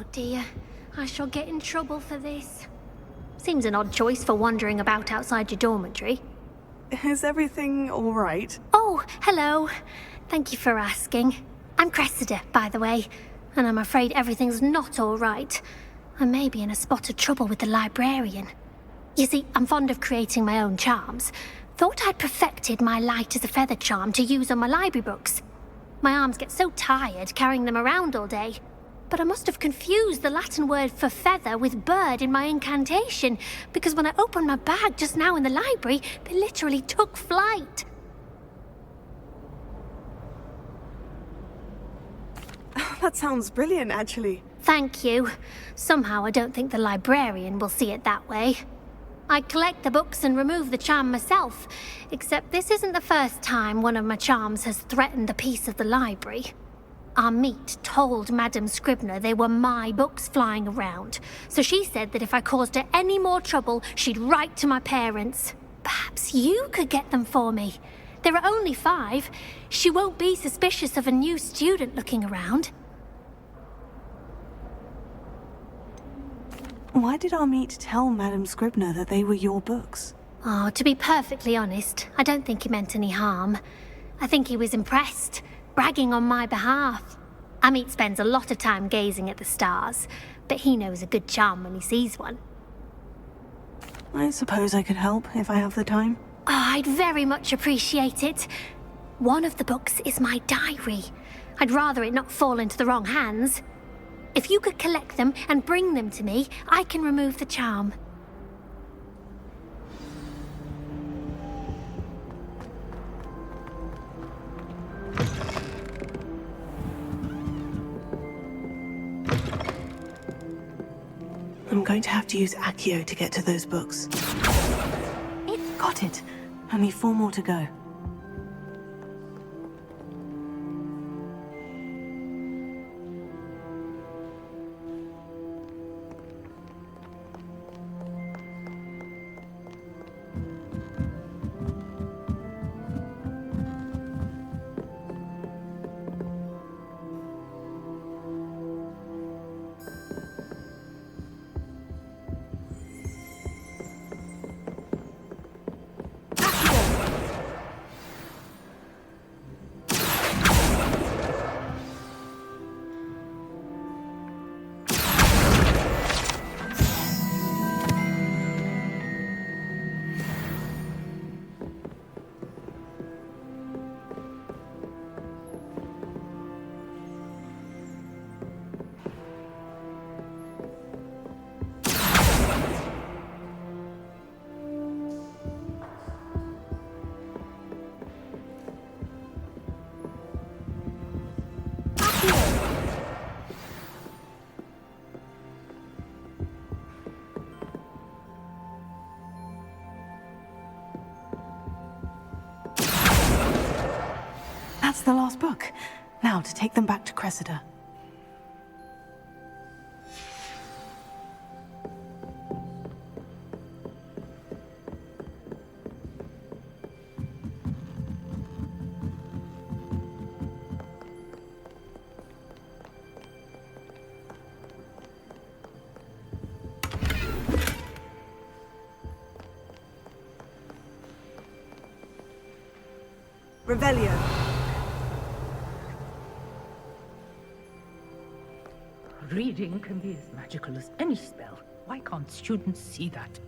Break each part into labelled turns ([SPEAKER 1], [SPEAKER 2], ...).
[SPEAKER 1] Oh dear, I shall get in trouble for this. Seems an odd choice for wandering about outside your dormitory.
[SPEAKER 2] Is everything all right?
[SPEAKER 1] Oh, hello. Thank you for asking. I'm Cressida, by the way, and I'm afraid everything's not all right. I may be in a spot of trouble with the librarian. You see, I'm fond of creating my own charms. Thought I'd perfected my light as a feather charm to use on my library books. My arms get so tired carrying them around all day. But I must have confused the Latin word for feather with bird in my incantation, because when I opened my bag just now in the library, they literally took flight.
[SPEAKER 2] That sounds brilliant, actually.
[SPEAKER 1] Thank you. Somehow I don't think the librarian will see it that way. I collect the books and remove the charm myself, except this isn't the first time one of my charms has threatened a piece of the library. Our meet told Madame Scribner they were my books flying around, so she said that if I caused her any more trouble, she'd write to my parents. Perhaps you could get them for me. There are only 5. She won't be suspicious of a new student looking around.
[SPEAKER 2] Why did our meet tell Madame Scribner that they were your books?
[SPEAKER 1] Oh, to be perfectly honest, I don't think he meant any harm. I think he was impressed, bragging on my behalf. Amit spends a lot of time gazing at the stars, but he knows a good charm when he sees one.
[SPEAKER 2] I suppose I could help if I have the time.
[SPEAKER 1] Oh, I'd very much appreciate it. One of the books is my diary. I'd rather it not fall into the wrong hands. If you could collect them and bring them to me, I can remove the charm.
[SPEAKER 2] I'm going to have to use Accio to get to those books. Got it. Only 4 more to go. That's the last book. Now to take them back to Cressida. Revelio.
[SPEAKER 3] Reading can be as magical as any spell. Why can't students see that?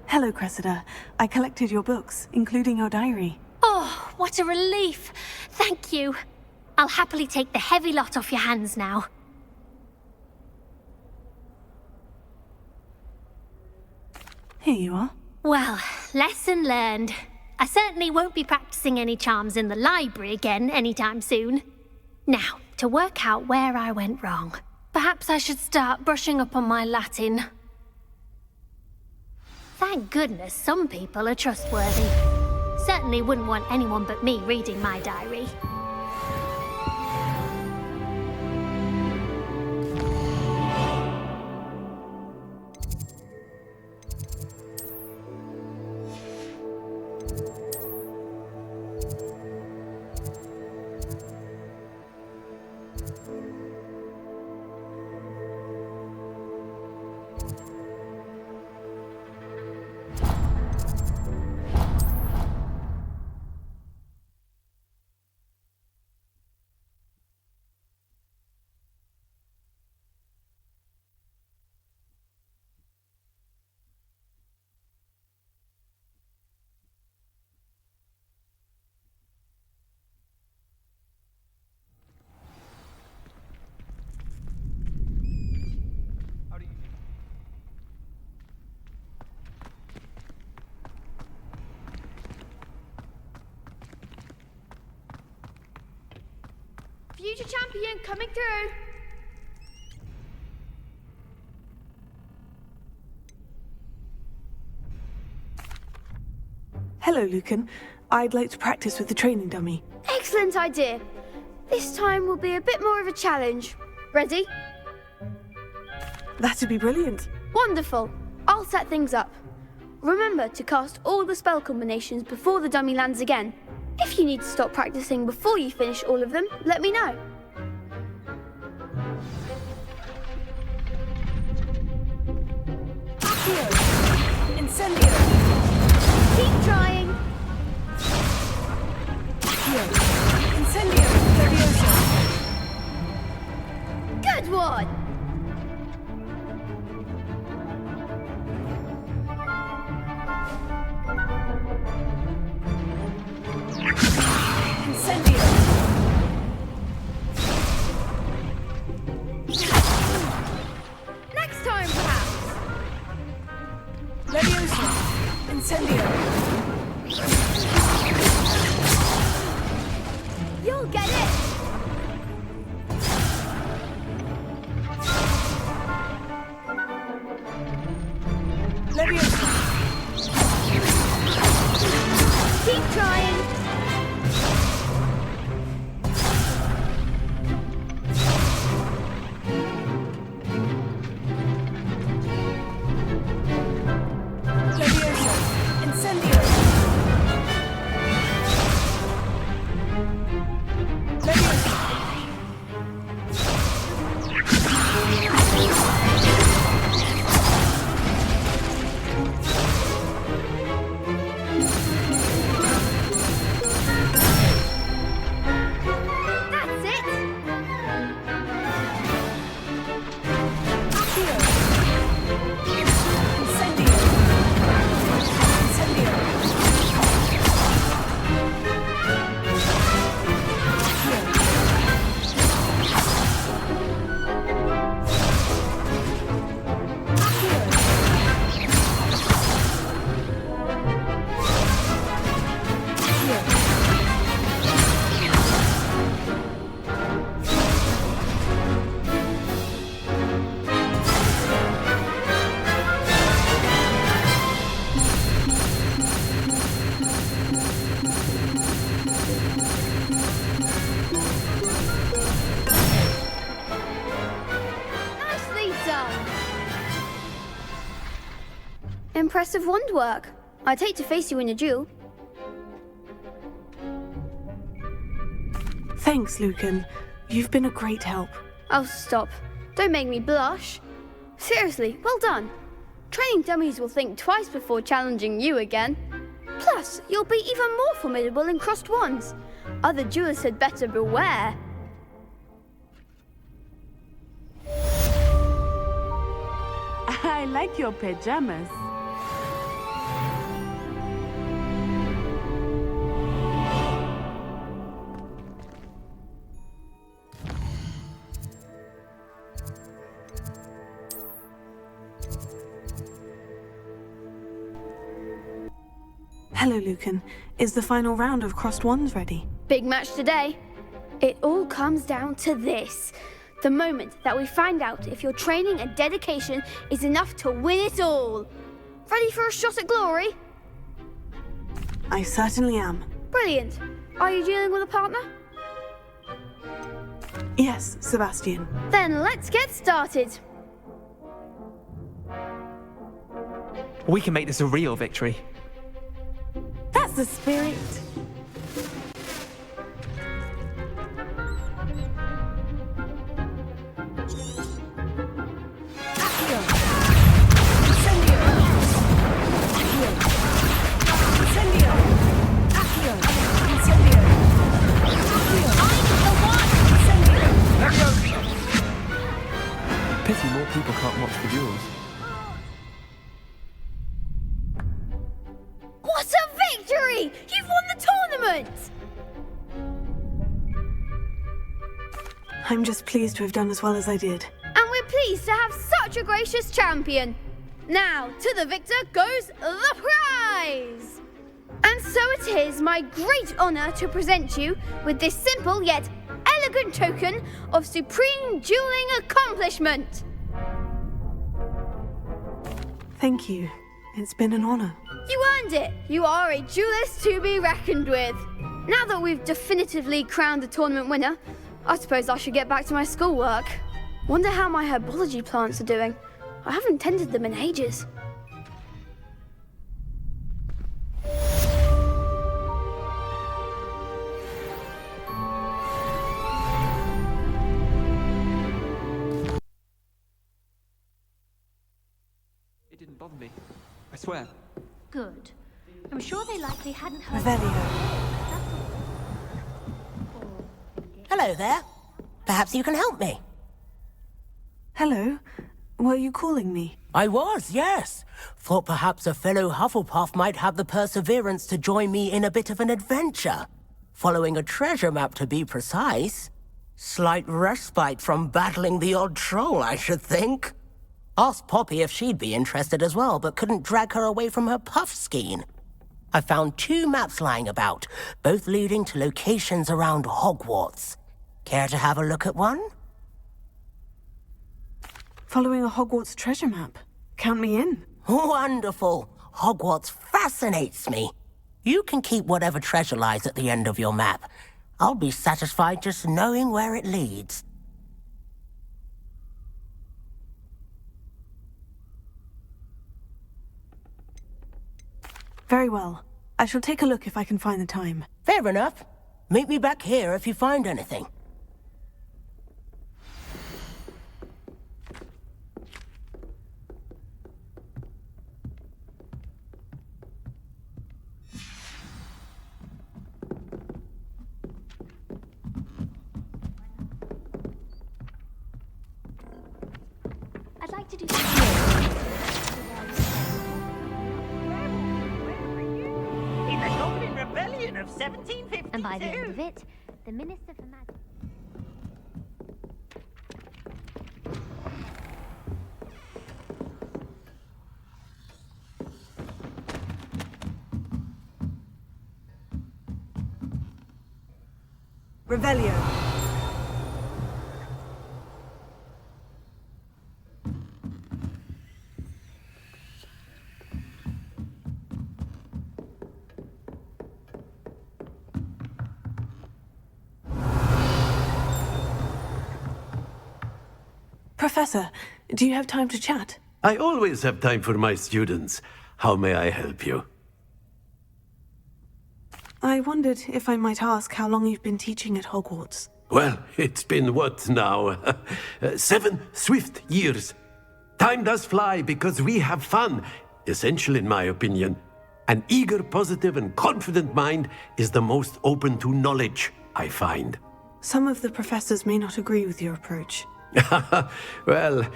[SPEAKER 2] Hello, Cressida. I collected your books, including your diary.
[SPEAKER 1] Oh, what a relief. Thank you. I'll happily take the heavy lot off your hands now.
[SPEAKER 2] Here you are.
[SPEAKER 1] Well, lesson learned. I certainly won't be practicing any charms in the library again anytime soon. Now, to work out where I went wrong. Perhaps I should start brushing up on my Latin. Thank goodness some people are trustworthy. Certainly wouldn't want anyone but me reading my diary.
[SPEAKER 4] Future champion coming through.
[SPEAKER 2] Hello, Lucan. I'd like to practice with the training dummy.
[SPEAKER 4] Excellent idea. This time will be a bit more of a challenge. Ready?
[SPEAKER 2] That'd be brilliant.
[SPEAKER 4] Wonderful. I'll set things up. Remember to cast all the spell combinations before the dummy lands again. If you need to stop practicing before you finish all of them, let me know.
[SPEAKER 2] Accio! Incendio!
[SPEAKER 4] Keep trying.
[SPEAKER 2] Accio! Incendio! Levioso!
[SPEAKER 4] Good one.
[SPEAKER 2] Incendio!
[SPEAKER 4] Next time, perhaps.
[SPEAKER 2] Levioso! Incendio!
[SPEAKER 4] You'll get it.
[SPEAKER 2] Levioso!
[SPEAKER 4] Keep trying.
[SPEAKER 2] Levioso! Incendio! Levioso!
[SPEAKER 4] That's it.
[SPEAKER 2] Accio! Incendio! Incendio! Accio!
[SPEAKER 4] Nicely done. Impressive wand work. I'd hate to face you in a duel.
[SPEAKER 2] Thanks, Lucan. You've been a great help.
[SPEAKER 4] Oh, stop. Don't make me blush. Seriously, well done. Training dummies will think twice before challenging you again. Plus, you'll be even more formidable in crossed wands. Other duelists had better beware.
[SPEAKER 5] I like your pajamas.
[SPEAKER 2] Hello, Lucan. Is the final round of Crossed Wands ready?
[SPEAKER 4] Big match today. It all comes down to this. The moment that we find out if your training and dedication is enough to win it all. Ready for a shot at glory?
[SPEAKER 2] I certainly am.
[SPEAKER 4] Brilliant. Are you dealing with a partner?
[SPEAKER 2] Yes, Sebastian.
[SPEAKER 4] Then let's get started.
[SPEAKER 6] We can make this a real victory.
[SPEAKER 5] That's the spirit.
[SPEAKER 2] Accio! Incendio! Accio! Incendio! Accio! Incendio! Accio! Incendio!
[SPEAKER 6] Pity more people can't watch the duels.
[SPEAKER 4] What a victory! You've won the tournament!
[SPEAKER 2] I'm just pleased to have done as well as I did.
[SPEAKER 4] And we're pleased to have such a gracious champion. Now, to the victor goes the prize! And so it is my great honor to present you with this simple yet elegant token of supreme dueling accomplishment.
[SPEAKER 2] Thank you. It's been an honor.
[SPEAKER 4] You earned it. You are a duelist to be reckoned with. Now that we've definitively crowned the tournament winner, I suppose I should get back to my schoolwork. Wonder how my herbology plants are doing. I haven't tended them in ages.
[SPEAKER 6] It didn't bother me. I swear.
[SPEAKER 1] Good. I'm sure they likely hadn't heard.
[SPEAKER 2] Revelio.
[SPEAKER 7] Hello there. Perhaps you can help me.
[SPEAKER 2] Hello. Were you calling me?
[SPEAKER 7] I was, yes. Thought perhaps a fellow Hufflepuff might have the perseverance to join me in a bit of an adventure. Following a treasure map, to be precise. Slight respite from battling the odd troll, I should think. Asked Poppy if she'd be interested as well, but couldn't drag her away from her puff skein. I found 2 maps lying about, both leading to locations around Hogwarts. Care to have a look at one?
[SPEAKER 2] Following a Hogwarts treasure map. Count me in.
[SPEAKER 7] Wonderful. Hogwarts fascinates me. You can keep whatever treasure lies at the end of your map. I'll be satisfied just knowing where it leads.
[SPEAKER 2] Very well. I shall take a look if I can find the time.
[SPEAKER 7] Fair enough. Meet me back here if you find anything.
[SPEAKER 1] I'd like to do
[SPEAKER 8] In the Goblin Rebellion of 1752.
[SPEAKER 1] And by the end of it, the Minister for Magic.
[SPEAKER 2] Revelio. Professor, do you have time to chat?
[SPEAKER 9] I always have time for my students. How may I help you?
[SPEAKER 2] I wondered if I might ask how long you've been teaching at Hogwarts.
[SPEAKER 9] Well, it's been what now? 7 swift years. Time does fly because we have fun. Essential in my opinion. An eager, positive, and confident mind is the most open to knowledge, I find.
[SPEAKER 2] Some of the professors may not agree with your approach.
[SPEAKER 9] Well,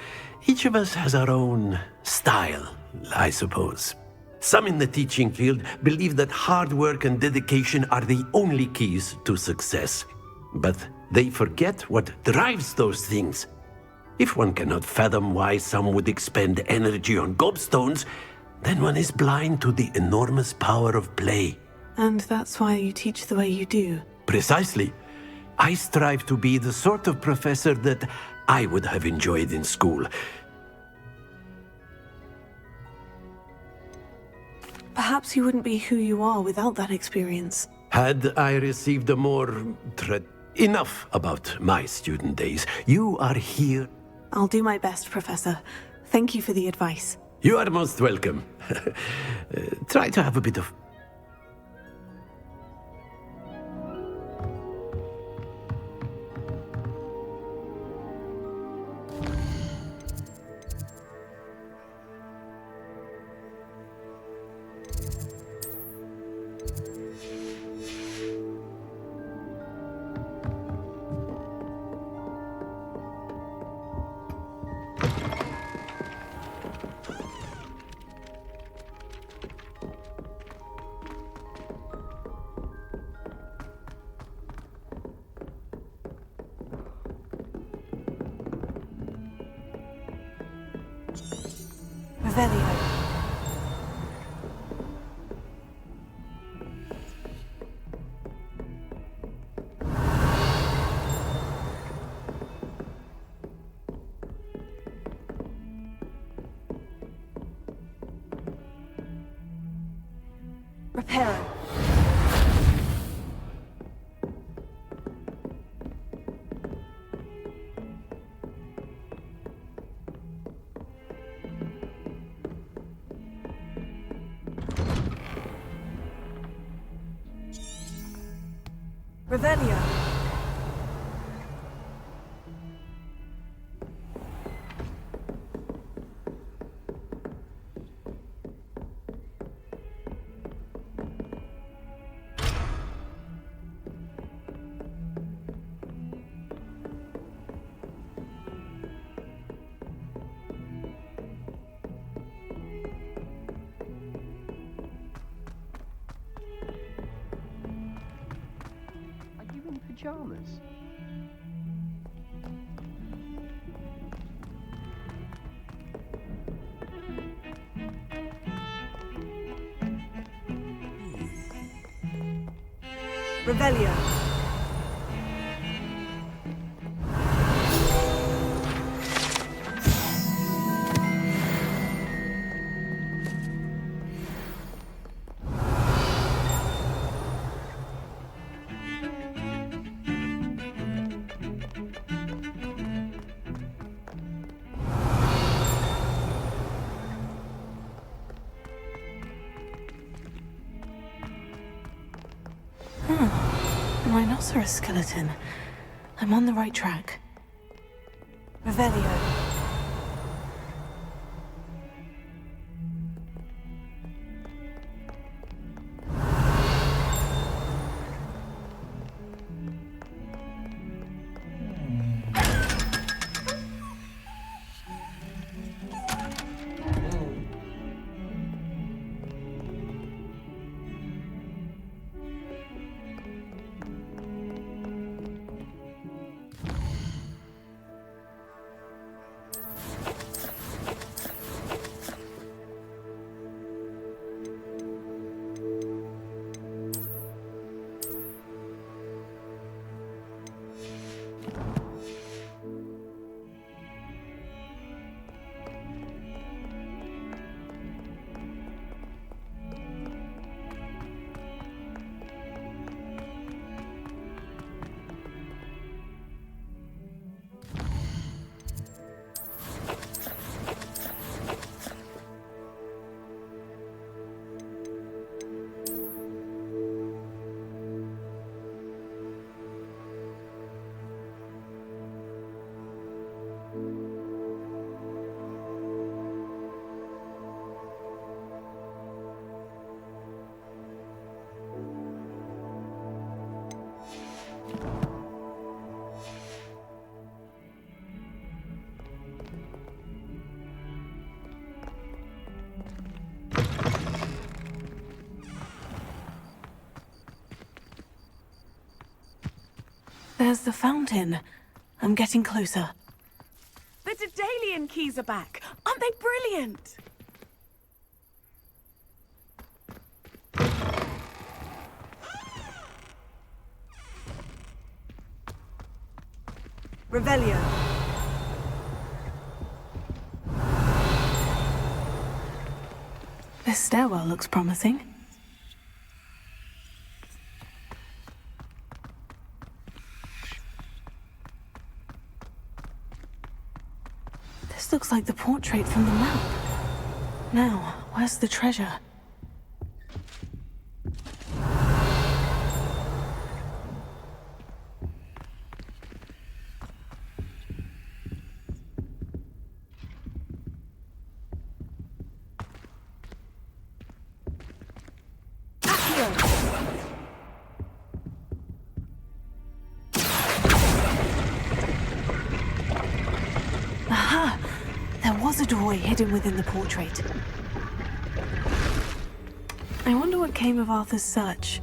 [SPEAKER 9] each of us has our own style, I suppose. Some in the teaching field believe that hard work and dedication are the only keys to success. But they forget what drives those things. If one cannot fathom why some would expend energy on gobstones, then one is blind to the enormous power of play.
[SPEAKER 2] And that's why you teach the way you do.
[SPEAKER 9] Precisely. I strive to be the sort of professor that I would have enjoyed in school.
[SPEAKER 2] Perhaps you wouldn't be who you are without that experience.
[SPEAKER 9] Had I received a more... Enough about my student days. You are here.
[SPEAKER 2] I'll do my best, Professor. Thank you for the advice.
[SPEAKER 9] You are most welcome. Try to have a bit of...
[SPEAKER 2] Revelio. Reparo. Revelio.
[SPEAKER 10] Are you in pajamas?
[SPEAKER 2] Revelio. Rhinoceros skeleton. I'm on the right track. Revelio. There's the fountain. I'm getting closer.
[SPEAKER 5] The daedalian keys are back. Aren't they brilliant?
[SPEAKER 2] Revelio. This stairwell looks promising. This looks like the portrait from the map. Now, where's the treasure? Aha! There was a doorway hidden within the portrait. I wonder what came of Arthur's search.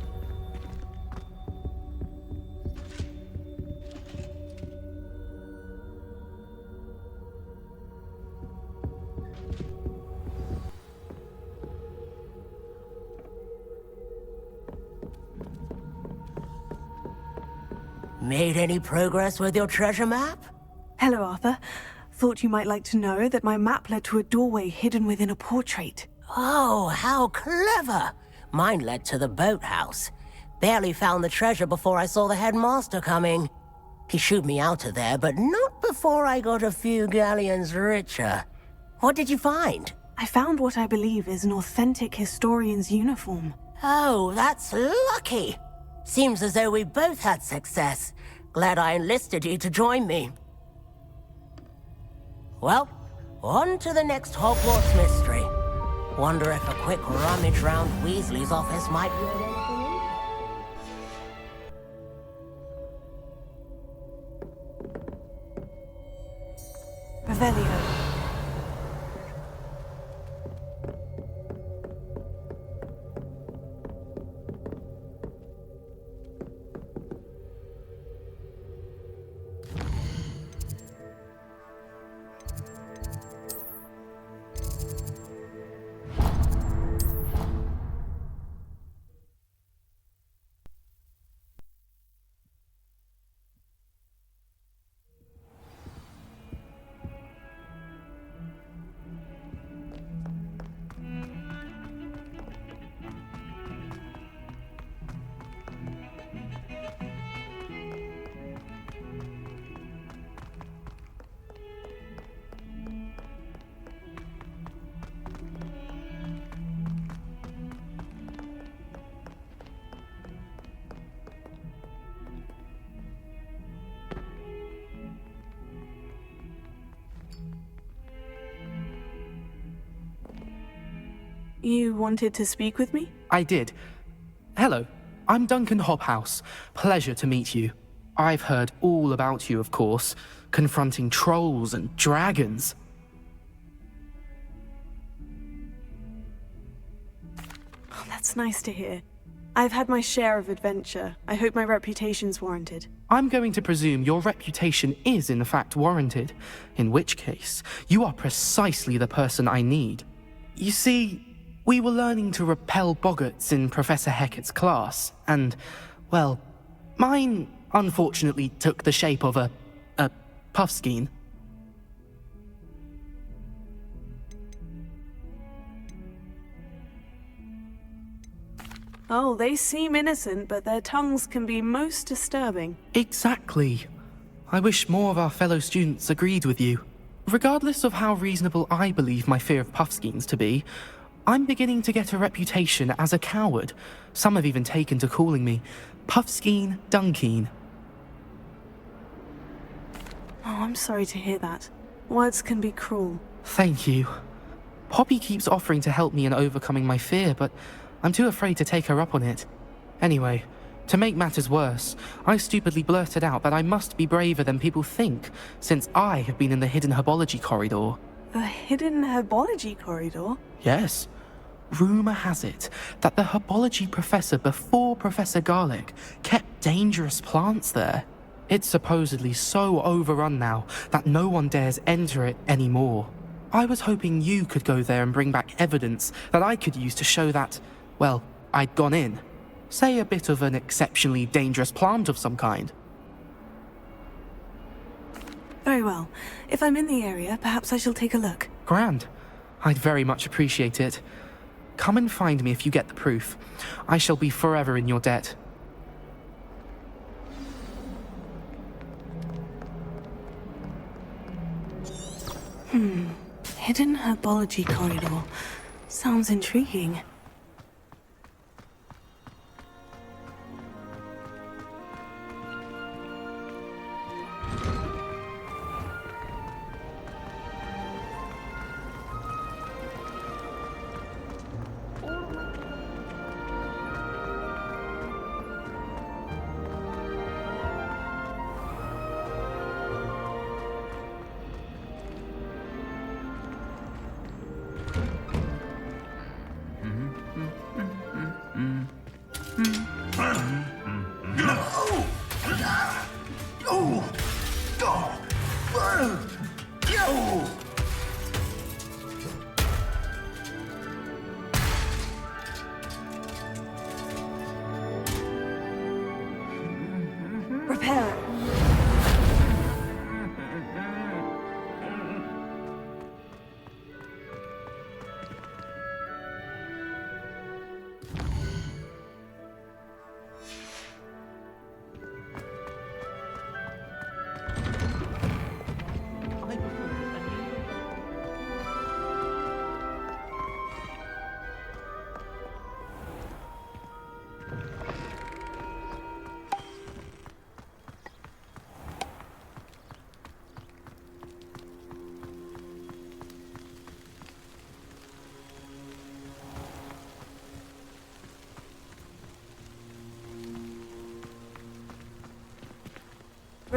[SPEAKER 7] Made any progress with your treasure map?
[SPEAKER 2] Hello, Arthur. Thought you might like to know that my map led to a doorway hidden within a portrait.
[SPEAKER 7] Oh, how clever! Mine led to the boathouse. Barely found the treasure before I saw the headmaster coming. He shooed me out of there, but not before I got a few galleons richer. What did you find?
[SPEAKER 2] I found what I believe is an authentic historian's uniform.
[SPEAKER 7] Oh, that's lucky. Seems as though we both had success. Glad I enlisted you to join me. Well, on to the next Hogwarts mystery. Wonder if a quick rummage round Weasley's office might be anything in?
[SPEAKER 2] Revelio. You wanted to speak with me?
[SPEAKER 6] I did. Hello, I'm Duncan Hobhouse. Pleasure to meet you. I've heard all about you, of course, confronting trolls and dragons.
[SPEAKER 2] Oh, that's nice to hear. I've had my share of adventure. I hope my reputation's warranted.
[SPEAKER 6] I'm going to presume your reputation is in fact warranted, in which case, you are precisely the person I need. You see, we were learning to repel boggarts in Professor Hecat's class, and, well, mine unfortunately took the shape of a puffskein.
[SPEAKER 2] Oh, they seem innocent, but their tongues can be most disturbing.
[SPEAKER 6] Exactly. I wish more of our fellow students agreed with you. Regardless of how reasonable I believe my fear of puffskeins to be, I'm beginning to get a reputation as a coward. Some have even taken to calling me Puffskein Dunkeen.
[SPEAKER 2] Oh, I'm sorry to hear that. Words can be cruel.
[SPEAKER 6] Thank you. Poppy keeps offering to help me in overcoming my fear, but I'm too afraid to take her up on it. Anyway, to make matters worse, I stupidly blurted out that I must be braver than people think, since I have been in the hidden Herbology corridor.
[SPEAKER 2] The hidden Herbology corridor?
[SPEAKER 6] Yes. Rumour has it that the Herbology professor before Professor Garlick kept dangerous plants there. It's supposedly so overrun now that no one dares enter it anymore. I was hoping you could go there and bring back evidence that I could use to show that, well, I'd gone in. Say a bit of an exceptionally dangerous plant of some kind.
[SPEAKER 2] Very well. If I'm in the area, perhaps I shall take a look.
[SPEAKER 6] Grand. I'd very much appreciate it. Come and find me if you get the proof. I shall be forever in your debt.
[SPEAKER 2] Hidden Herbology corridor. Sounds intriguing.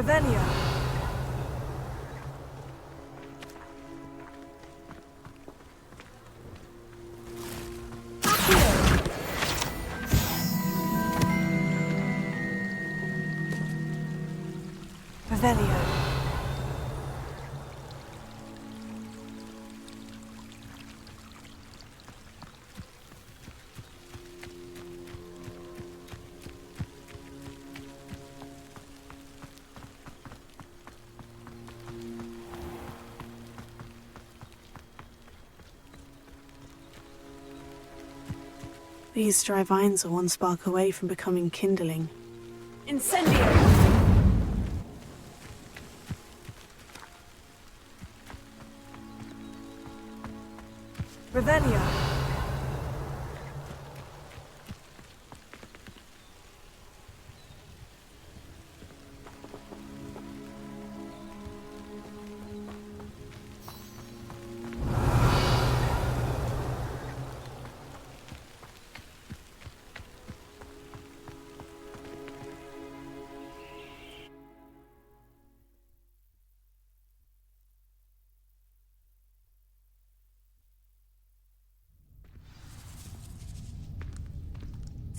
[SPEAKER 5] Revelio. Revelio.
[SPEAKER 2] These dry vines are one spark away from becoming kindling.
[SPEAKER 5] Incendio. Revelio.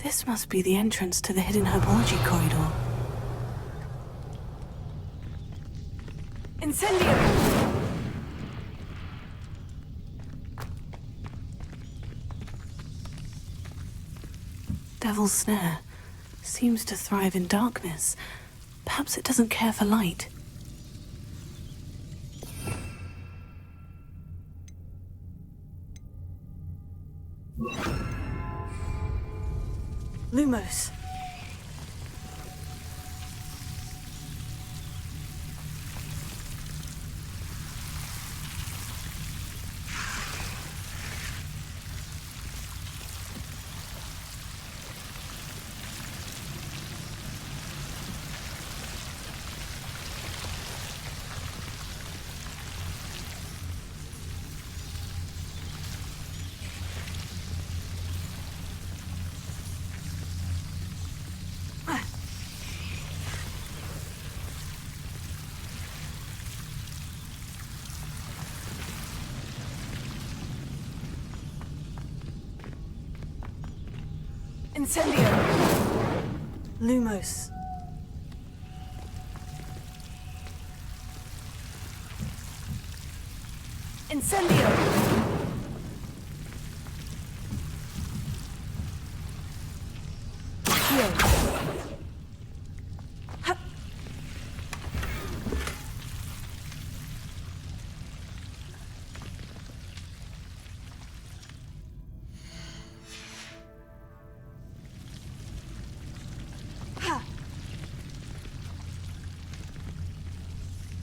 [SPEAKER 2] This must be the entrance to the hidden herbology corridor.
[SPEAKER 5] Incendio.
[SPEAKER 2] Devil's Snare seems to thrive in darkness. Perhaps it doesn't care for light. Lumos.
[SPEAKER 5] Incendio.
[SPEAKER 2] Lumos.
[SPEAKER 5] Incendio.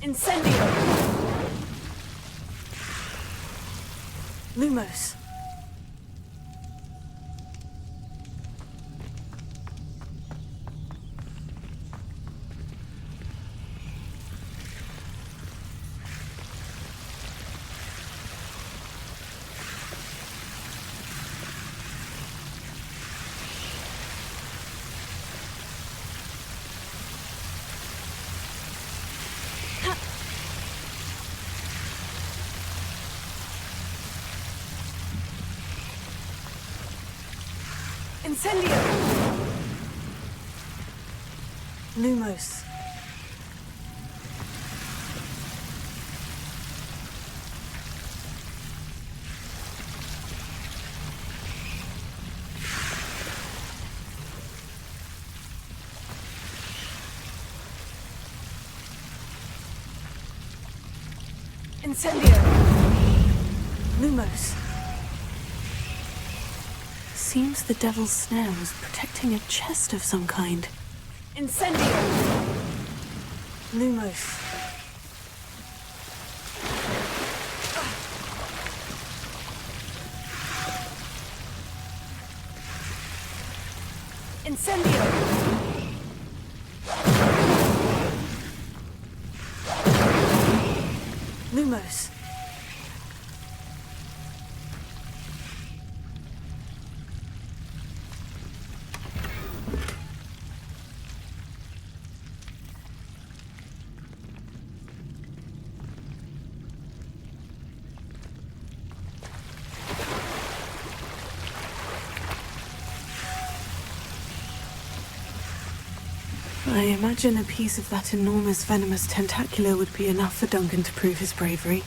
[SPEAKER 5] Incendio.
[SPEAKER 2] Lumos.
[SPEAKER 5] Incendio.
[SPEAKER 2] Lumos.
[SPEAKER 5] Incendio.
[SPEAKER 2] Lumos. Seems the Devil's Snare was protecting a chest of some kind.
[SPEAKER 5] Incendio.
[SPEAKER 2] Lumos.
[SPEAKER 5] Incendio.
[SPEAKER 2] Lumos. I imagine a piece of that enormous venomous tentacular would be enough for Duncan to prove his bravery.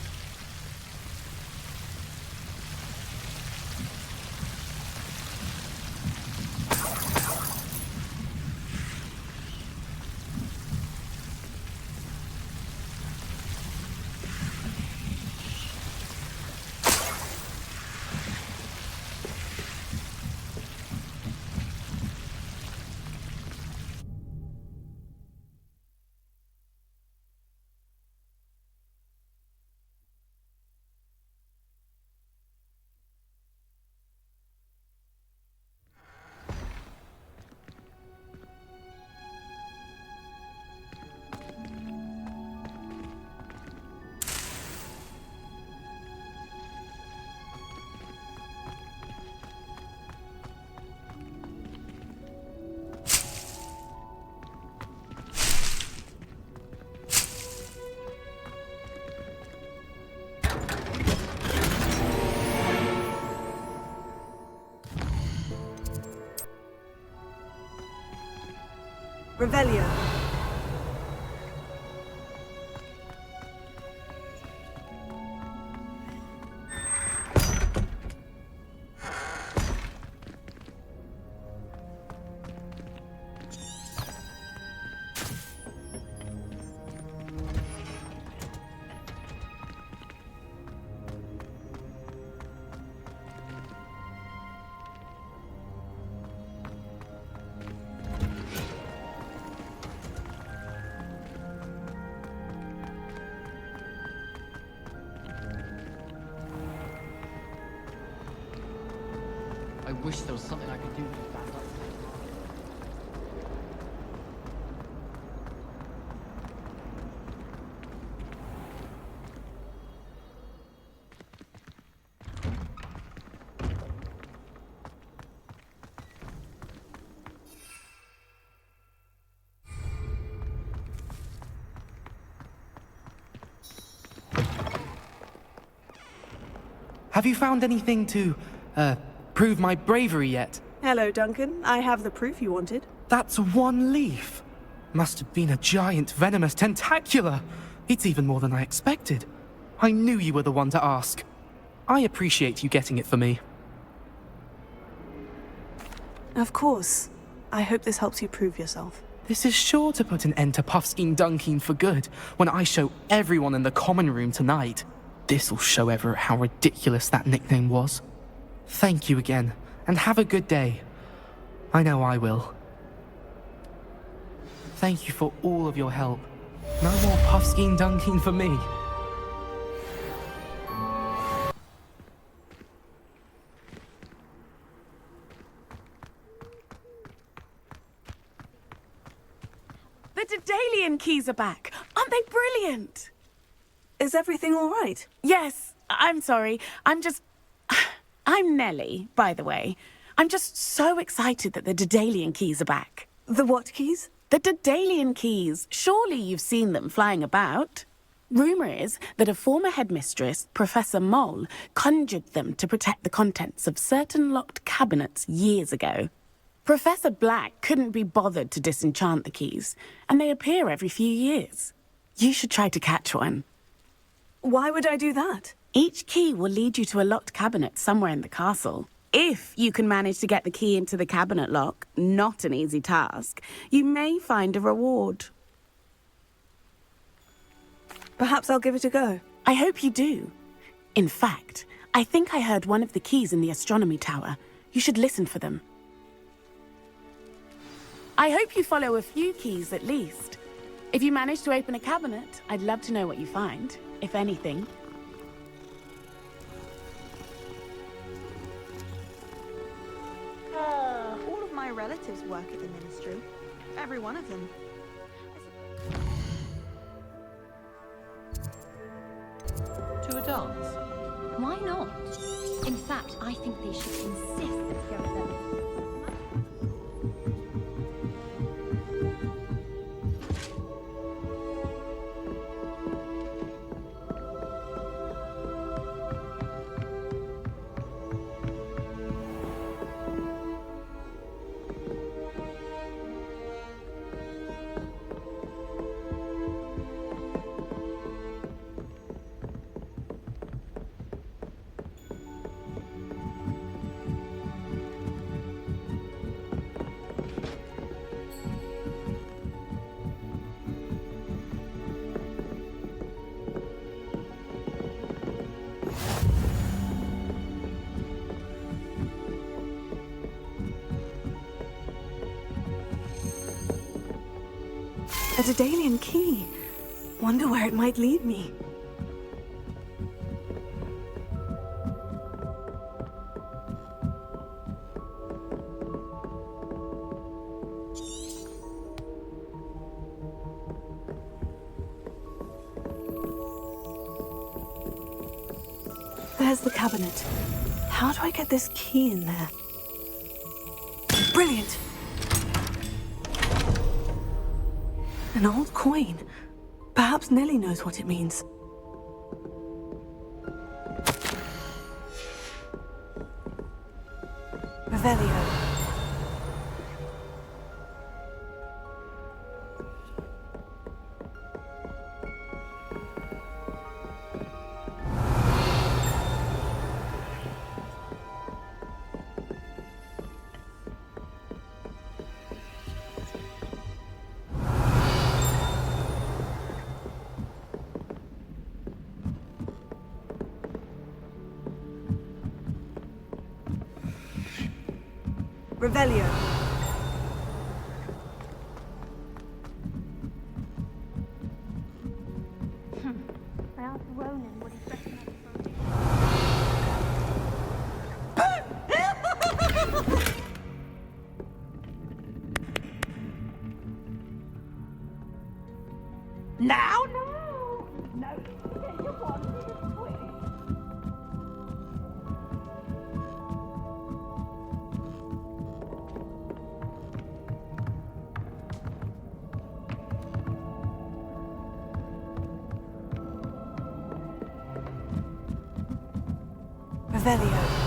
[SPEAKER 5] Revelio.
[SPEAKER 10] I wish there was something I could do to back up.
[SPEAKER 6] Have you found anything to, prove my bravery yet?
[SPEAKER 2] Hello, Duncan. I have the proof you wanted.
[SPEAKER 6] That's one leaf. Must have been a giant venomous tentacula. It's even more than I expected. I knew you were the one to ask. I appreciate you getting it for me.
[SPEAKER 2] Of course. I hope this helps you prove yourself.
[SPEAKER 6] This is sure to put an end to Puffskein Dunkeen for good when I show everyone in the common room tonight. This'll show Everett how ridiculous that nickname was. Thank you again, and have a good day. I know I will. Thank you for all of your help. No more Puffskein Dunkeen for me.
[SPEAKER 5] The daedalian keys are back. Aren't they brilliant?
[SPEAKER 2] Is everything all right?
[SPEAKER 5] Yes, I'm sorry. I'm Nellie, by the way. I'm just so excited that the daedalian keys are back.
[SPEAKER 2] The what keys?
[SPEAKER 5] The daedalian keys. Surely you've seen them flying about. Rumour is that a former headmistress, Professor Moll, conjured them to protect the contents of certain locked cabinets years ago. Professor Black couldn't be bothered to disenchant the keys, and they appear every few years. You should try to catch one.
[SPEAKER 2] Why would I do that?
[SPEAKER 5] Each key will lead you to a locked cabinet somewhere in the castle. If you can manage to get the key into the cabinet lock, not an easy task, you may find a reward.
[SPEAKER 2] Perhaps I'll give it a go.
[SPEAKER 5] I hope you do. In fact, I think I heard one of the keys in the astronomy tower. You should listen for them. I hope you follow a few keys at least. If you manage to open a cabinet, I'd love to know what you find, if anything.
[SPEAKER 11] All of my relatives work at the ministry. Every one of them.
[SPEAKER 10] To a dance?
[SPEAKER 12] Why not? In fact, I think they should insist that here at them.
[SPEAKER 2] A daedalian key. Wonder where it might lead me. There's the cabinet. How do I get this key in there? Brilliant! An old coin. Perhaps Nellie knows what it means. Revelio. Revelio.
[SPEAKER 1] I asked Ronan what he's recommended
[SPEAKER 8] Now, no! No, get your wanted quick.
[SPEAKER 2] Revelio.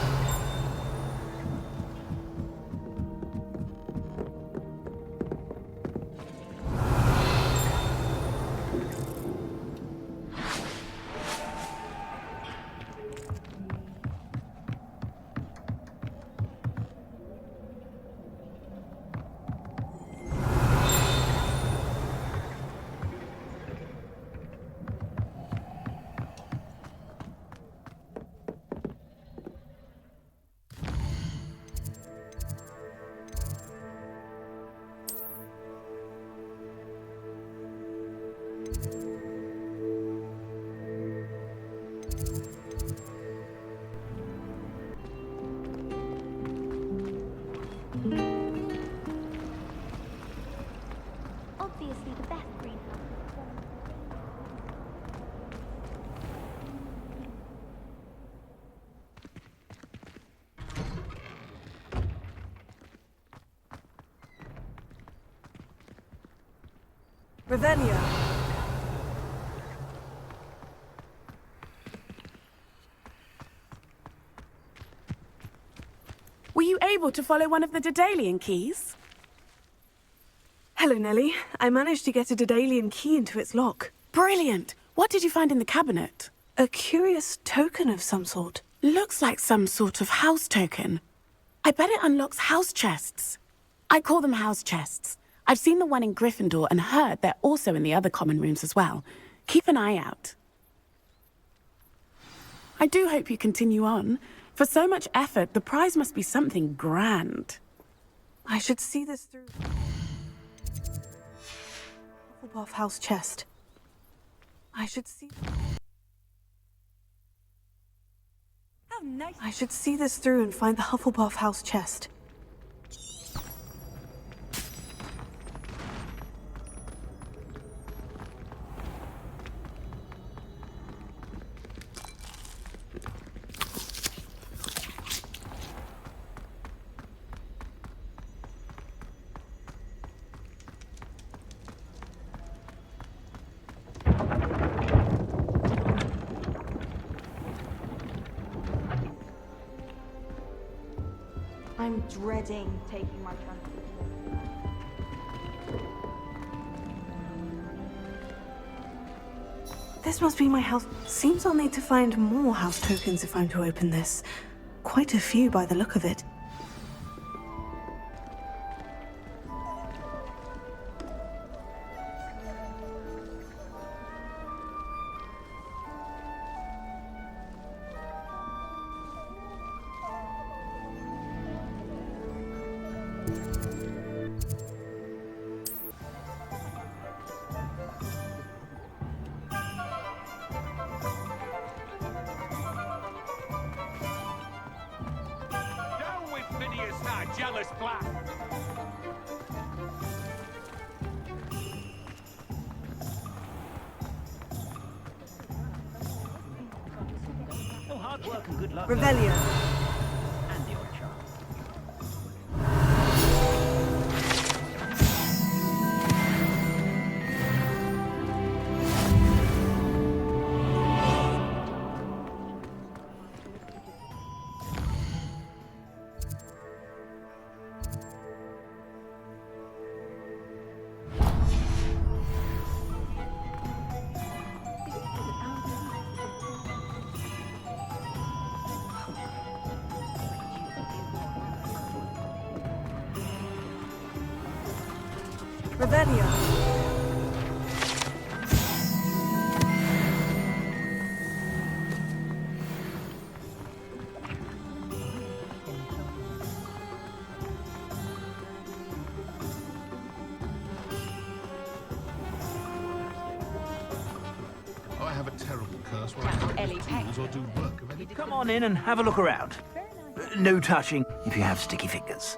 [SPEAKER 1] obviously the best greenhouse.
[SPEAKER 2] Revelio.
[SPEAKER 5] Were you able to follow one of the daedalian keys?
[SPEAKER 2] Hello, Nellie. I managed to get a daedalian key into its lock.
[SPEAKER 5] Brilliant! What did you find in the cabinet?
[SPEAKER 2] A curious token of some sort.
[SPEAKER 5] Looks like some sort of house token. I bet it unlocks house chests. I call them house chests. I've seen the one in Gryffindor and heard they're also in the other common rooms as well. Keep an eye out. I do hope you continue on. For so much effort, the prize must be something grand.
[SPEAKER 2] I should see this through. Hufflepuff house chest. I should see.
[SPEAKER 11] How nice.
[SPEAKER 2] I should see this through and find the Hufflepuff house chest.
[SPEAKER 11] I'm dreading taking my chances.
[SPEAKER 2] This must be my house. Seems I'll need to find more house tokens if I'm to open this. Quite a few by the look of it.
[SPEAKER 13] Ah, jealous black!
[SPEAKER 8] Oh, hard work and good luck.
[SPEAKER 2] Revelio.
[SPEAKER 8] And the odd charm.
[SPEAKER 2] Revelio.
[SPEAKER 13] I have a terrible curse where I can't use tools or do work of any
[SPEAKER 8] Come on in and have a look around. No touching if you have sticky fingers.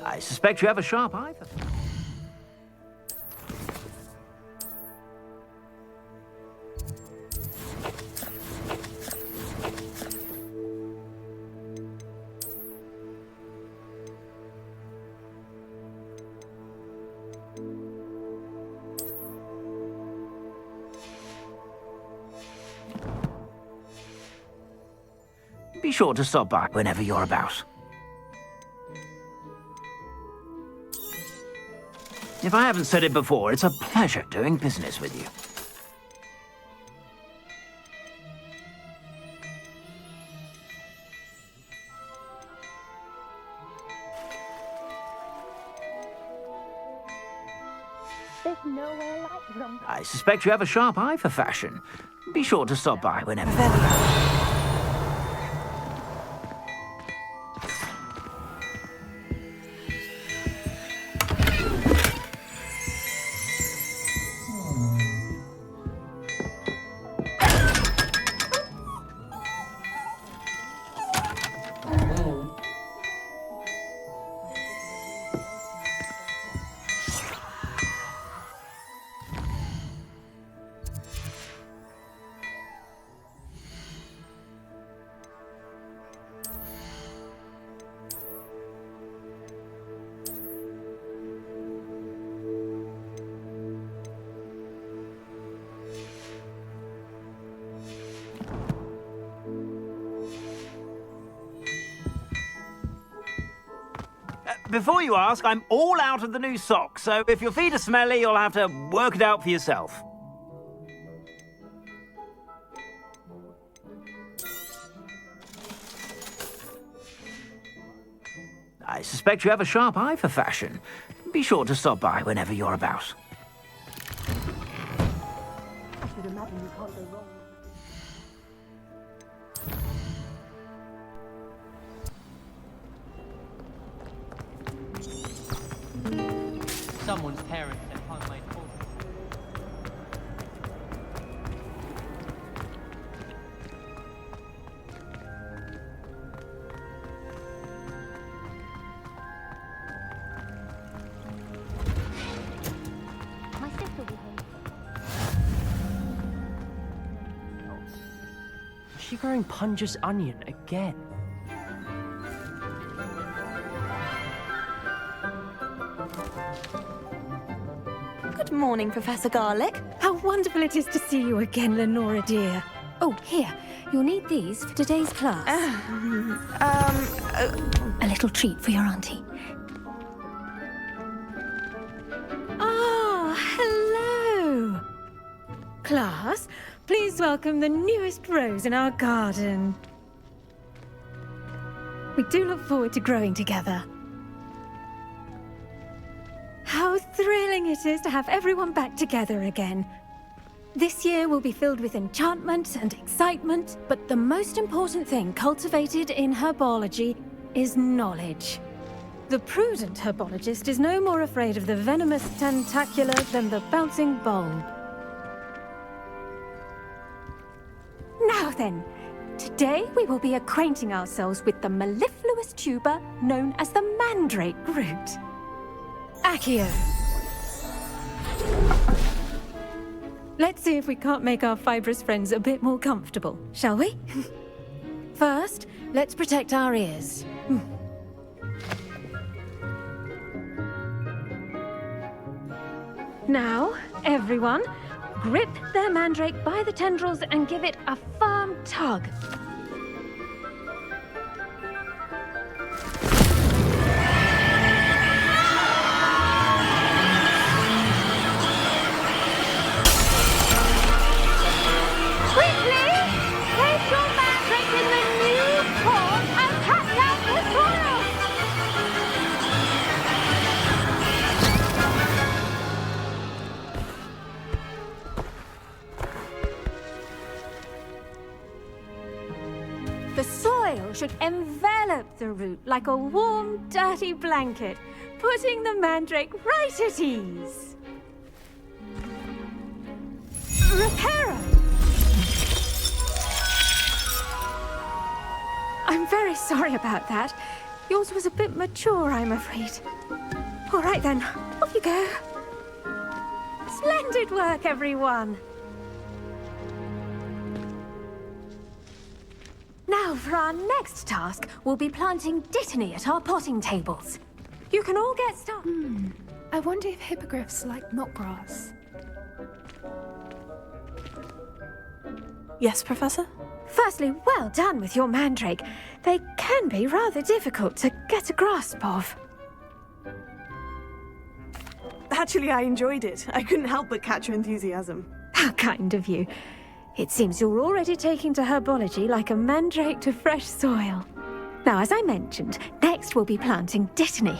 [SPEAKER 8] I suspect you have a sharp eye for things. Be sure to stop by whenever you're about. If I haven't said it before, it's a pleasure doing business with you.
[SPEAKER 12] There's nowhere like them.
[SPEAKER 8] I suspect you have a sharp eye for fashion. Be sure to stop by whenever. Before you ask, I'm all out of the new socks, so if your feet are smelly, you'll have to work it out for yourself. I suspect you have a sharp eye for fashion. Be sure to stop by whenever you're about.
[SPEAKER 12] I should imagine you can't go wrong.
[SPEAKER 10] Someone's parents had handmade portraits.
[SPEAKER 12] My sister will be home.
[SPEAKER 10] Is she growing Punja's onion again?
[SPEAKER 14] Good morning, Professor Garlick. How wonderful it is to see you again, Lenora dear. Oh, here. You'll need these for today's class.
[SPEAKER 1] A little treat for your auntie.
[SPEAKER 14] Ah, hello. Class, please welcome the newest rose in our garden. We do look forward to growing together. How thrilling it is to have everyone back together again. This year will be filled with enchantment and excitement, but the most important thing cultivated in herbology is knowledge. The prudent herbologist is no more afraid of the venomous tentacula than the bouncing bulb. then, today we will be acquainting ourselves with the mellifluous tuber known as the mandrake root. Accio. Let's see if we can't make our fibrous friends a bit more comfortable, shall we? First, let's protect our ears. Now, everyone, grip their mandrake by the tendrils and give it a firm tug.
[SPEAKER 4] Quickly! Place your mandrake in the new pot and pack out the soil!
[SPEAKER 14] The soil should envelop the root like a warm, dirty blanket, putting the mandrake right at ease. Reparo! I'm very sorry about that. Yours was a bit mature, I'm afraid. All right then, off you go. Splendid work, everyone. Now, for our next task, we'll be planting dittany at our potting tables. You can all get started.
[SPEAKER 15] I wonder if hippogriffs like knotgrass.
[SPEAKER 2] Yes, Professor?
[SPEAKER 14] Firstly, well done with your mandrake. They can be rather difficult to get a grasp of.
[SPEAKER 2] Actually, I enjoyed it. I couldn't help but catch your enthusiasm.
[SPEAKER 14] How kind of you. It seems you're already taking to herbology like a mandrake to fresh soil. Now, as I mentioned, next we'll be planting dittany.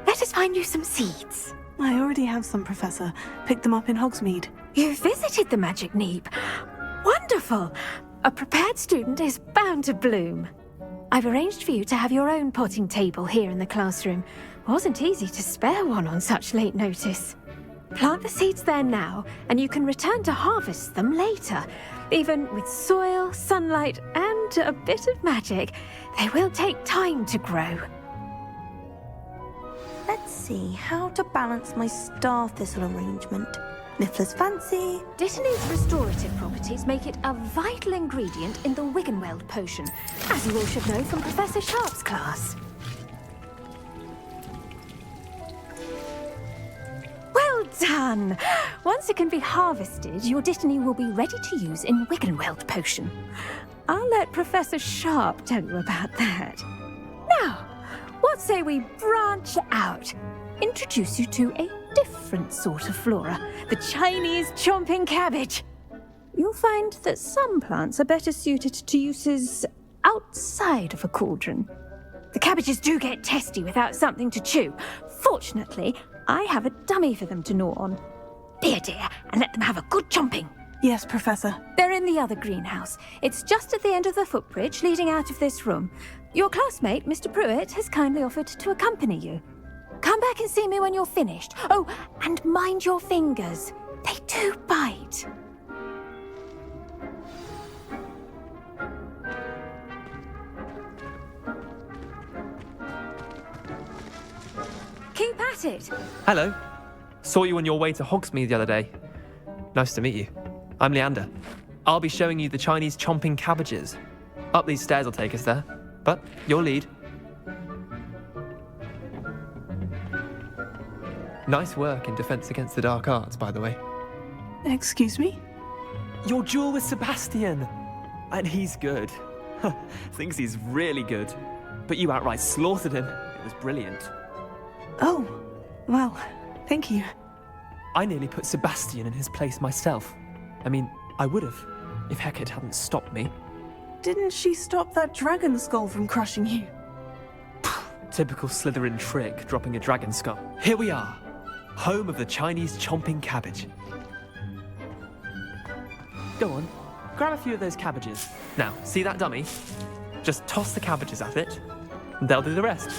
[SPEAKER 14] Let us find you some seeds.
[SPEAKER 2] I already have some, Professor. Picked them up in Hogsmeade.
[SPEAKER 14] You visited the Magic Neep. Wonderful! A prepared student is bound to bloom. I've arranged for you to have your own potting table here in the classroom. Wasn't easy to spare one on such late notice. Plant the seeds there now, and you can return to harvest them later. Even with soil, sunlight, and a bit of magic, they will take time to grow.
[SPEAKER 11] Let's see how to balance my star thistle arrangement. Niffler's fancy.
[SPEAKER 14] Dittany's restorative properties make it a vital ingredient in the Wiggenweld potion, as you all should know from Professor Sharp's class. Well done! Once it can be harvested, your dittany will be ready to use in Wiggenweld potion. I'll let Professor Sharp tell you about that. Now, what say we branch out? Introduce you to a different sort of flora, the Chinese chomping cabbage. You'll find that some plants are better suited to uses outside of a cauldron. The cabbages do get testy without something to chew. Fortunately, I have a dummy for them to gnaw on. Be a dear and let them have a good chomping.
[SPEAKER 2] Yes, Professor.
[SPEAKER 14] They're in the other greenhouse. It's just at the end of the footbridge leading out of this room. Your classmate, Mr. Pruitt, has kindly offered to accompany you. Come back and see me when you're finished. Oh, and mind your fingers. They do bite. Keep at it.
[SPEAKER 10] Hello. Saw you on your way to Hogsmeade the other day. Nice to meet you. I'm Leander. I'll be showing you the Chinese chomping cabbages. Up these stairs will take us there, but your lead. Nice work in Defense Against the Dark Arts, by the way.
[SPEAKER 2] Excuse me?
[SPEAKER 10] Your duel with Sebastian! And he's good. Thinks he's really good. But you outright slaughtered him. It was brilliant.
[SPEAKER 2] Oh, well, thank you.
[SPEAKER 10] I nearly put Sebastian in his place myself. I mean, I would have, if Hecate hadn't stopped me.
[SPEAKER 2] Didn't she stop that dragon skull from crushing you?
[SPEAKER 10] Typical Slytherin trick, dropping a dragon skull. Here we are, home of the Chinese chomping cabbage. Go on, grab a few of those cabbages. Now, see that dummy? Just toss the cabbages at it, and they'll do the rest.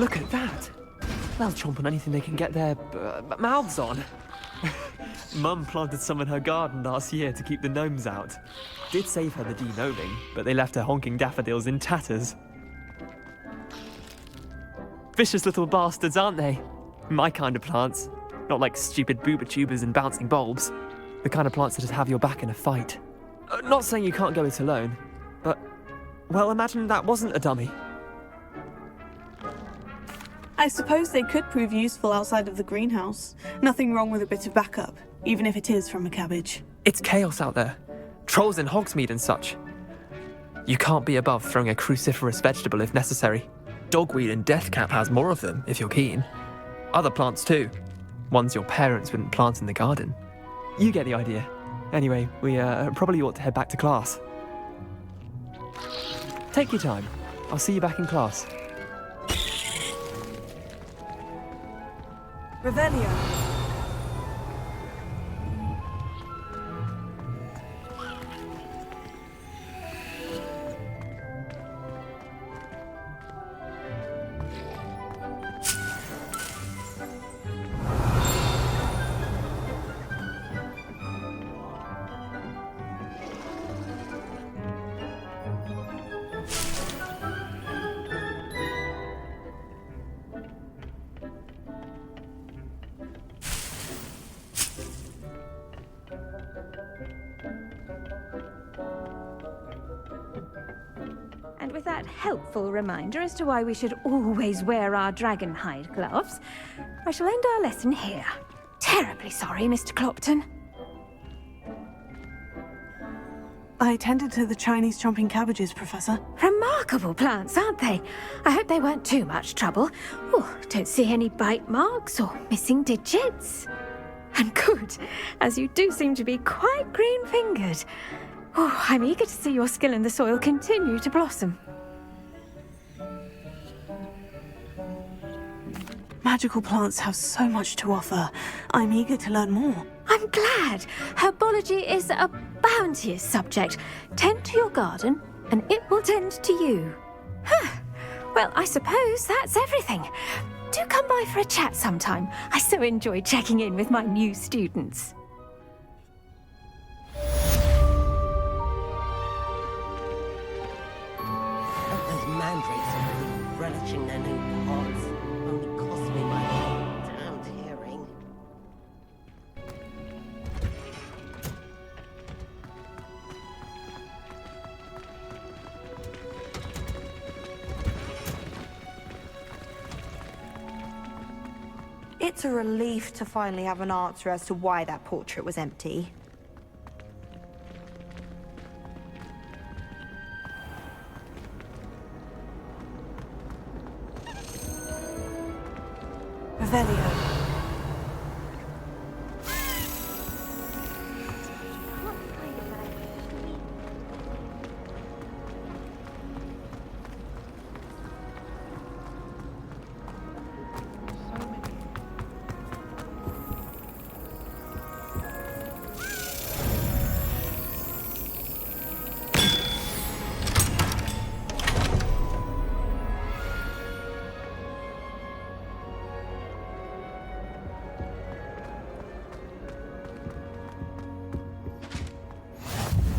[SPEAKER 10] Look at that. They'll chomp on anything they can get their mouths on. Mum planted some in her garden last year to keep the gnomes out. Did save her the de-gnoming, but they left her honking daffodils in tatters. Vicious little bastards, aren't they? My kind of plants. Not like stupid booba tubers and bouncing bulbs. The kind of plants that just have your back in a fight. Not saying you can't go it alone, but, well, imagine that wasn't a dummy.
[SPEAKER 2] I suppose they could prove useful outside of the greenhouse. Nothing wrong with a bit of backup, even if it is from a cabbage.
[SPEAKER 10] It's chaos out there. Trolls in Hogsmeade and such. You can't be above throwing a cruciferous vegetable if necessary. Dogweed and deathcap has more of them, if you're keen. Other plants too. Ones your parents wouldn't plant in the garden. You get the idea. Anyway, we probably ought to head back to class. Take your time. I'll see you back in class.
[SPEAKER 2] Revelio.
[SPEAKER 14] And with that helpful reminder as to why we should always wear our dragon hide gloves, I shall end our lesson here. Terribly sorry, Mr. Clopton.
[SPEAKER 2] I tended to the Chinese chomping cabbages, Professor.
[SPEAKER 14] Remarkable plants, aren't they? I hope they weren't too much trouble. Oh, don't see any bite marks or missing digits. And good, as you do seem to be quite green-fingered. Oh, I'm eager to see your skill in the soil continue to blossom.
[SPEAKER 2] Magical plants have so much to offer. I'm eager to learn more.
[SPEAKER 14] I'm glad. Herbology is a bounteous subject. Tend to your garden, and it will tend to you. Huh. Well, I suppose that's everything. Do come by for a chat sometime. I so enjoy checking in with my new students.
[SPEAKER 7] Those mandrakes are really relishing their new pods. Only cost me my damned hearing.
[SPEAKER 11] It's a relief to finally have an answer as to why that portrait was empty.
[SPEAKER 2] Revelio.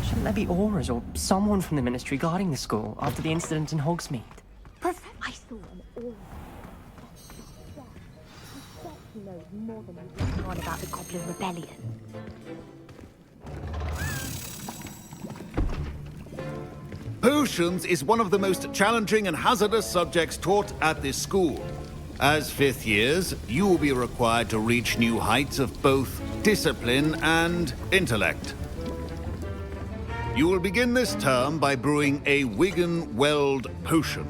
[SPEAKER 16] Shouldn't there be auras or someone from the Ministry guarding the school after the incident in Hogsmeade?
[SPEAKER 12] I saw an aura. He knows more than he's letting on about the Goblin Rebellion.
[SPEAKER 13] Potions is one of the most challenging and hazardous subjects taught at this school. As fifth years, you will be required to reach new heights of both discipline and intellect. You will begin this term by brewing a Wigan-Weld potion.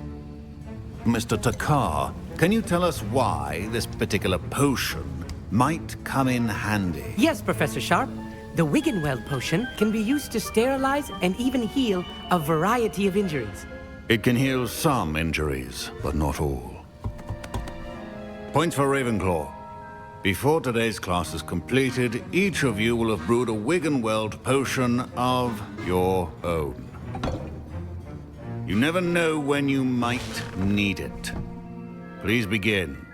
[SPEAKER 13] Mr. Takar, can you tell us why this particular potion might come in handy?
[SPEAKER 17] Yes, Professor Sharp. The Wigan-Weld potion can be used to sterilize and even heal a variety of injuries.
[SPEAKER 13] It can heal some injuries, but not all. Points for Ravenclaw. Before today's class is completed, each of you will have brewed a Wigan-Weld potion of your own. You never know when you might need it. Please begin.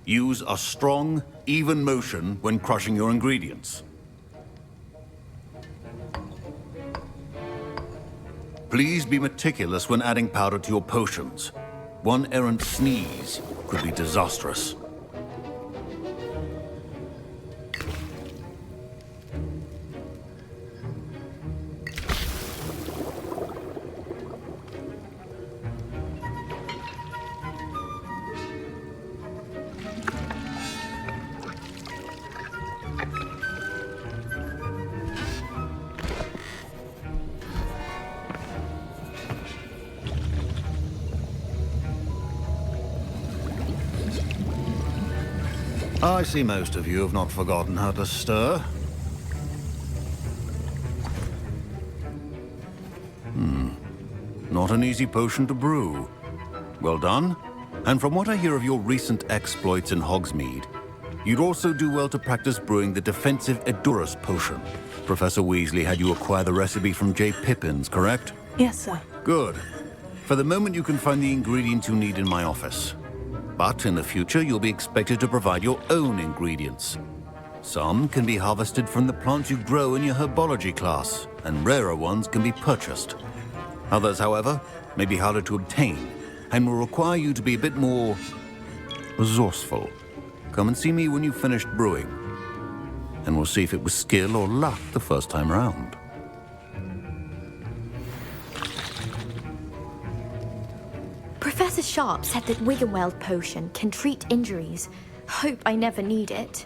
[SPEAKER 13] Use a strong, even motion when crushing your ingredients. Please be meticulous when adding powder to your potions. One errant sneeze could be disastrous. I see most of you have not forgotten how to stir. Not an easy potion to brew. Well done. And from what I hear of your recent exploits in Hogsmeade, you'd also do well to practice brewing the defensive Edurus potion. Professor Weasley had you acquire the recipe from J. Pippin's, correct?
[SPEAKER 2] Yes, sir.
[SPEAKER 13] Good. For the moment, you can find the ingredients you need in my office. But in the future, you'll be expected to provide your own ingredients. Some can be harvested from the plants you grow in your Herbology class, and rarer ones can be purchased. Others, however, may be harder to obtain, and will require you to be a bit more resourceful. Come and see me when you've finished brewing, and we'll see if it was skill or luck the first time round.
[SPEAKER 18] Professor Sharp said that Wiggenweld potion can treat injuries. Hope I never need it.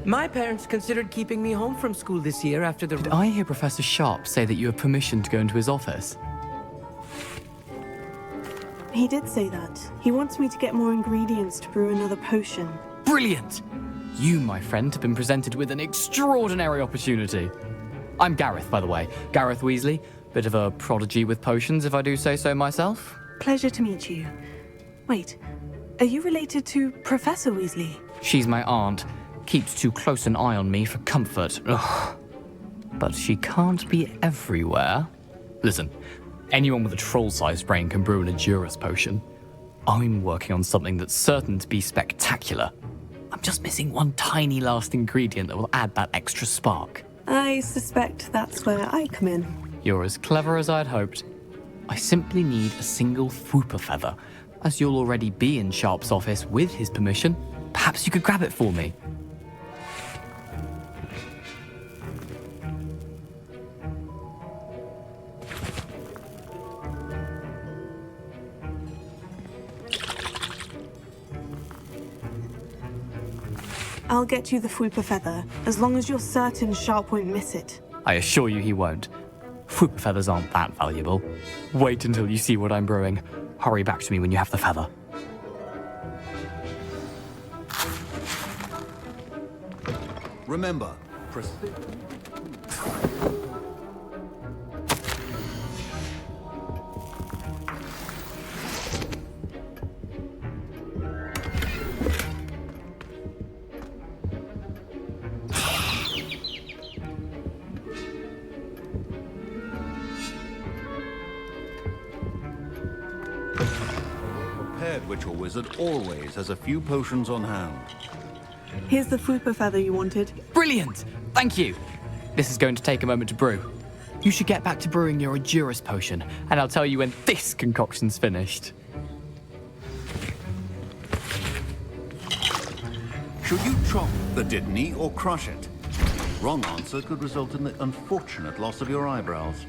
[SPEAKER 17] My parents considered keeping me home from school this year after the...
[SPEAKER 19] Did I hear Professor Sharp say that you have permission to go into his office?
[SPEAKER 2] He did say that. He wants me to get more ingredients to brew another potion.
[SPEAKER 19] Brilliant! You, my friend, have been presented with an extraordinary opportunity. I'm Gareth, by the way. Gareth Weasley. Bit of a prodigy with potions, if I do say so myself.
[SPEAKER 2] Pleasure to meet you. Wait, are you related to Professor Weasley?
[SPEAKER 19] She's my aunt. Keeps too close an eye on me for comfort. Ugh. But she can't be everywhere. Listen, anyone with a troll-sized brain can brew an Edurus potion. I'm working on something that's certain to be spectacular. I'm just missing one tiny last ingredient that will add that extra spark.
[SPEAKER 2] I suspect that's where I come in.
[SPEAKER 19] You're as clever as I'd hoped. I simply need a single Fwooper feather. As you'll already be in Sharp's office with his permission, perhaps you could grab it for me.
[SPEAKER 2] I'll get you the Fwooper feather, as long as you're certain Sharp won't miss it.
[SPEAKER 19] I assure you he won't. Fwooper feathers aren't that valuable. Wait until you see what I'm brewing. Hurry back to me when you have the feather.
[SPEAKER 13] Remember, prepared witch or wizard always has a few potions on hand.
[SPEAKER 2] Here's the Fwooper feather you wanted.
[SPEAKER 19] Brilliant! Thank you! This is going to take a moment to brew. You should get back to brewing your Edurus potion, and I'll tell you when this concoction's finished.
[SPEAKER 13] Should you chop the Didney or crush it? Wrong answer could result in the unfortunate loss of your eyebrows.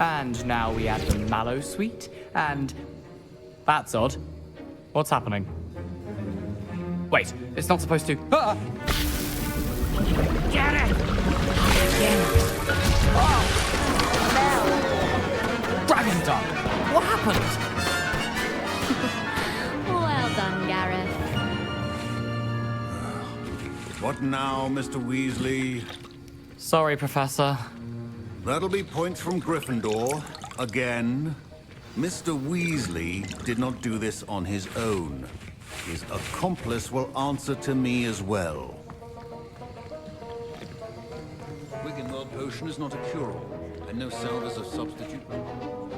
[SPEAKER 19] And now we add the mallow sweet, and... That's odd. What's happening? Wait, it's not supposed to... Ah!
[SPEAKER 3] Get it!
[SPEAKER 19] Dragon Duck! What happened?
[SPEAKER 12] Well done, Gareth.
[SPEAKER 13] What now, Mr. Weasley?
[SPEAKER 19] Sorry, Professor.
[SPEAKER 13] That'll be points from Gryffindor. Again. Mr. Weasley did not do this on his own. His accomplice will answer to me as well. Wiggenweld potion is not a cure-all, and no salve is a substitute.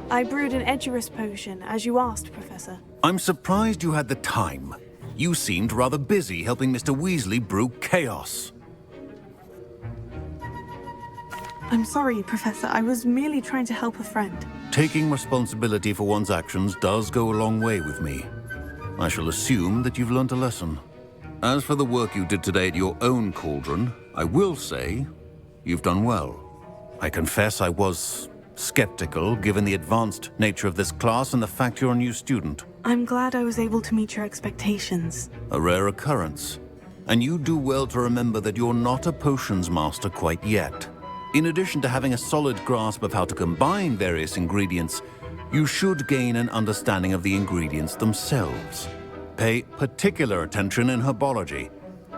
[SPEAKER 2] I brewed an Edurus potion, as you asked, Professor.
[SPEAKER 13] I'm surprised you had the time. You seemed rather busy helping Mr. Weasley brew chaos.
[SPEAKER 2] I'm sorry, Professor. I was merely trying to help a friend.
[SPEAKER 13] Taking responsibility for one's actions does go a long way with me. I shall assume that you've learnt a lesson. As for the work you did today at your own cauldron, I will say you've done well. I confess I was skeptical, given the advanced nature of this class and the fact you're a new student.
[SPEAKER 2] I'm glad I was able to meet your expectations.
[SPEAKER 13] A rare occurrence. And you do well to remember that you're not a potions master quite yet. In addition to having a solid grasp of how to combine various ingredients, you should gain an understanding of the ingredients themselves. Pay particular attention in herbology.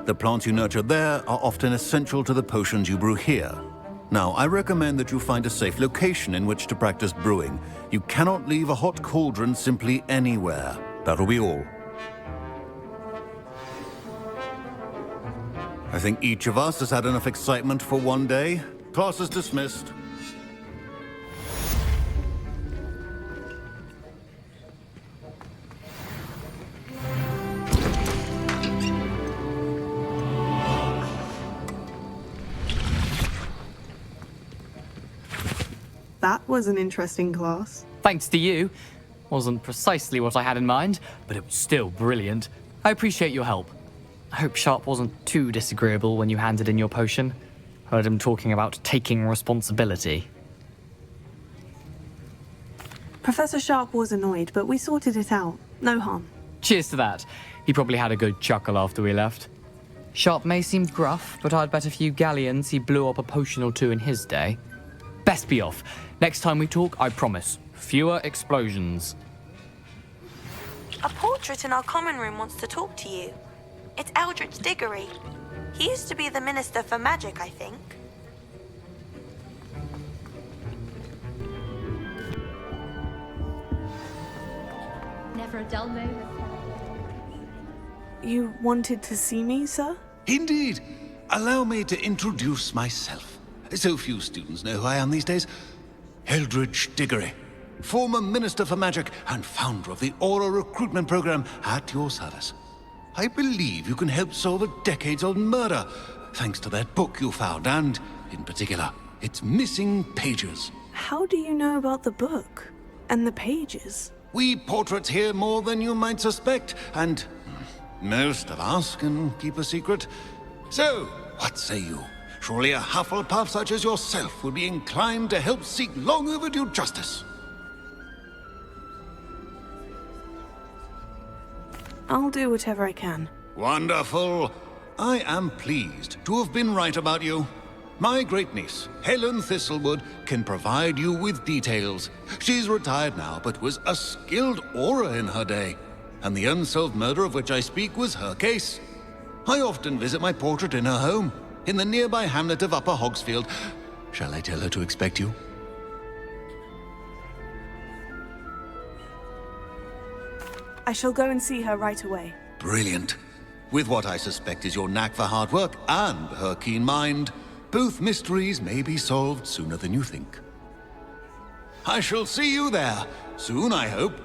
[SPEAKER 13] The plants you nurture there are often essential to the potions you brew here. Now, I recommend that you find a safe location in which to practice brewing. You cannot leave a hot cauldron simply anywhere. That'll be all. I think each of us has had enough excitement for one day. Class is dismissed.
[SPEAKER 2] That was an interesting class.
[SPEAKER 19] Thanks to you. Wasn't precisely what I had in mind, but it was still brilliant. I appreciate your help. I hope Sharp wasn't too disagreeable when you handed in your potion. Heard him talking about taking responsibility.
[SPEAKER 2] Professor Sharp was annoyed, but we sorted it out. No harm.
[SPEAKER 19] Cheers to that. He probably had a good chuckle after we left. Sharp may seem gruff, but I'd bet a few galleons he blew up a potion or two in his day. Best be off. Next time we talk, I promise, fewer explosions.
[SPEAKER 11] A portrait in our common room wants to talk to you. It's Eldritch Diggory. He used to be the Minister for Magic, I think.
[SPEAKER 12] Never a dull moment.
[SPEAKER 2] You wanted to see me, sir?
[SPEAKER 13] Indeed. Allow me to introduce myself. So few students know who I am these days. Eldritch Diggory, former Minister for Magic and founder of the Aura Recruitment Program, at your service. I believe you can help solve a decades-old murder, thanks to that book you found, and, in particular, its missing pages.
[SPEAKER 2] How do you know about the book? And the pages?
[SPEAKER 13] We portraits hear more than you might suspect, and most of us can keep a secret. So, what say you? Surely a Hufflepuff such as yourself would be inclined to help seek long overdue justice.
[SPEAKER 2] I'll do whatever I can.
[SPEAKER 13] Wonderful. I am pleased to have been right about you. My great-niece, Helen Thistlewood, can provide you with details. She's retired now, but was a skilled aura in her day. And the unsolved murder of which I speak was her case. I often visit my portrait in her home, in the nearby hamlet of Upper Hogsfield. Shall I tell her to expect you?
[SPEAKER 2] I shall go and see her right away.
[SPEAKER 13] Brilliant. With what I suspect is your knack for hard work and her keen mind, both mysteries may be solved sooner than you think. I shall see you there, soon I hope.